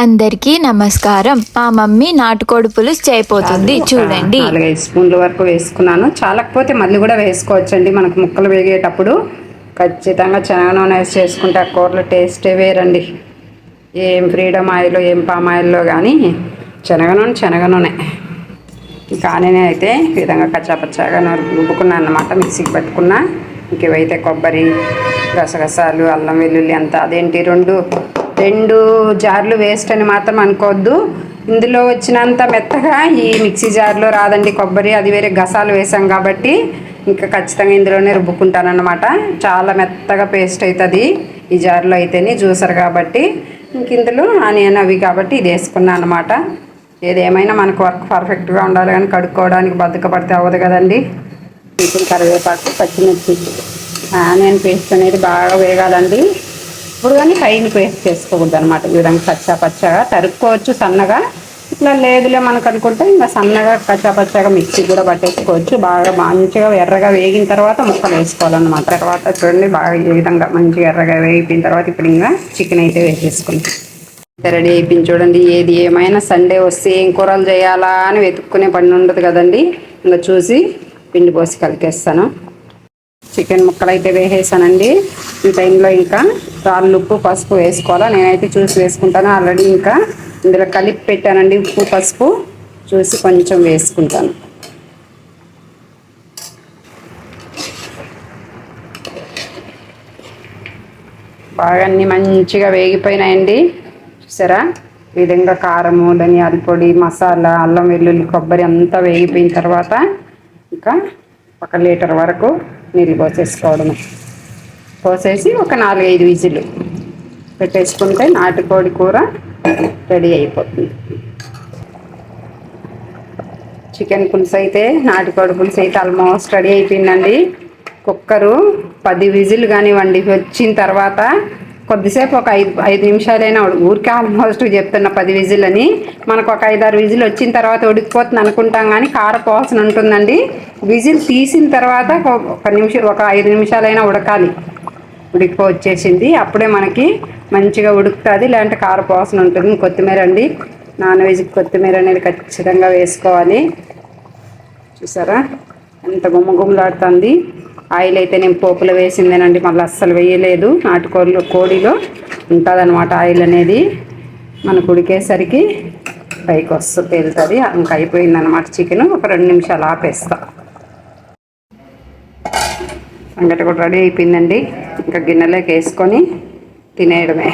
అందరికీ నమస్కారం. మా మమ్మీ నాటుకోడి పులుసు చేయబోతుంది, చూడండి. 4-5 స్పూన్ల వరకు వేసుకున్నాను. చాలకపోతే మళ్ళీ కూడా వేసుకోవచ్చండి. మనకు ముక్కలు వేగేటప్పుడు ఖచ్చితంగా శనగ నూనె వేసి చేసుకుంటే ఆ కూరలో టేస్టే వేరండి. ఏం ఫ్రీడమ్ ఆయిల్ ఏం పామ్ ఆయిల్లో కానీ శనగ నూనె కానీ అయితే ఈ విధంగా కచ్చాపచ్చాగా రుబ్బుకున్నాను అన్నమాట. మిక్సీకి పెట్టుకున్నా. ఇంక ఇవైతే కొబ్బరి, గసగసాలు, అల్లం వెల్లుల్లి అంతా అదేంటి రెండు జార్లు వేస్ట్ అని మాత్రం అనుకోవద్దు. ఇందులో వచ్చినంత మెత్తగా ఈ మిక్సీ జార్లో రాదండి కొబ్బరి. అది వేరే గసాలు వేసాం కాబట్టి ఇంకా ఖచ్చితంగా ఇందులోనే రుబ్బుకుంటానన్నమాట. చాలా మెత్తగా పేస్ట్ అవుతుంది ఈ జార్లో అయితేనే, జ్యూసర్ కాబట్టి. ఇంక ఇందులో ఆనియన్ అవి కాబట్టి ఇది వేసుకున్నాను అనమాట. ఏదేమైనా మనకు వర్క్ పర్ఫెక్ట్గా ఉండాలి, కానీ కడుక్కోవడానికి బద్దకపడితే అవ్వదు కదండి. ఇప్పుడు కరివేపాకు, పచ్చిమిర్చి, ఆనియన్ పేస్ట్ అనేది బాగా వేగాలండి. ఇప్పుడు కానీ ఫైన్ పేస్ట్ చేసుకోకూడదు అనమాట. ఈ విధంగా పచ్చగా తరుక్కోవచ్చు సన్నగా. ఇట్లా లేదులే మనకు అనుకుంటే ఇంకా సన్నగా పచ్చగా మిక్సీ కూడా పట్టేసుకోవచ్చు. బాగా మంచిగా ఎర్రగా వేగిన తర్వాత ముక్కలు వేసుకోవాలన్నమాట. తర్వాత చూడండి బాగా ఈ విధంగా మంచిగా ఎర్రగా వేగిన తర్వాత ఇప్పుడు ఇంకా చికెన్ అయితే వేసేసుకుంటాం. రెడీ అయిపోయింది చూడండి. ఏది ఏమైనా సండే వస్తే ఏం కూరలు చేయాలా అని వెతుక్కునే పని ఉండదు కదండి. ఇంకా చూసి పిండి పోసి కలిపేస్తాను. చికెన్ ముక్కలు అయితే వేసేసానండి. ఈ టైంలో ఇంకా రాళ్ళు ఉప్పు పసుపు వేసుకోవాలా. నేనైతే చూసి వేసుకుంటాను. ఆల్రెడీ ఇంకా ఇందులో కలిపి పెట్టానండి. ఉప్పు పసుపు చూసి కొంచెం వేసుకుంటాను. బాగా అన్నీ మంచిగా వేగిపోయినాయండి. చూసారా ఈ విధంగా కారము, ధనియాల పొడి, మసాలా, అల్లం వెల్లుల్లి, కొబ్బరి అంతా వేగిపోయిన తర్వాత ఇంకా 1 లీటర్ వరకు నీళ్ళు పోసేసుకోవడమే. పోసేసి ఒక 4-5 విజిల్ పెట్టేసుకుంటే నాటుకోడి కూర రెడీ అయిపోతుంది. చికెన్ పులుసు అయితే, నాటుకోడి పులుసు అయితే ఆల్మోస్ట్ రెడీ అయిపోయిందండి. కుక్కరు 10 విజిల్ కానివ్వండి వచ్చిన తర్వాత కొద్దిసేపు ఒక 5 నిమిషాలైనా ఊరికే ఆల్మోస్ట్ చెప్తున్న 10 విజిల్ అని. మనకు ఒక 5-6 విజిల్ వచ్చిన తర్వాత ఉడికిపోతుంది అనుకుంటాం, కానీ కారపోసన ఉంటుందండి. విజిల్ తీసిన తర్వాత ఒక 5 నిమిషాలైనా ఉడకాలి. వచ్చేసింది అప్పుడే మనకి మంచిగా ఉడుకుతుంది, లేదంటే కారపోసన ఉంటుంది. కొత్తిమీర అండి, నాన్ వెజ్కి కొత్తిమీర అనేది ఖచ్చితంగా వేసుకోవాలి. చూసారా ఎంత గుమ్మగుమ్మలాడుతుంది. ఆయిల్ అయితే నేను పోపులో వేసిందేనండి, మళ్ళీ అస్సలు వేయలేదు. కోడిలో ఉంటుందన్నమాట ఆయిల్ అనేది. మనకు ఉడికేసరికి పైకి వస్తుంది, తేలుతుంది. ఇంకా అయిపోయిందన్నమాట చికెన్. ఒక 2 నిమిషాలు ఆపేస్తా. సంగటి కూడా రెడీ అయిపోయిందండి. ఇంకా గిన్నెలోకి వేసుకొని తినేయడమే.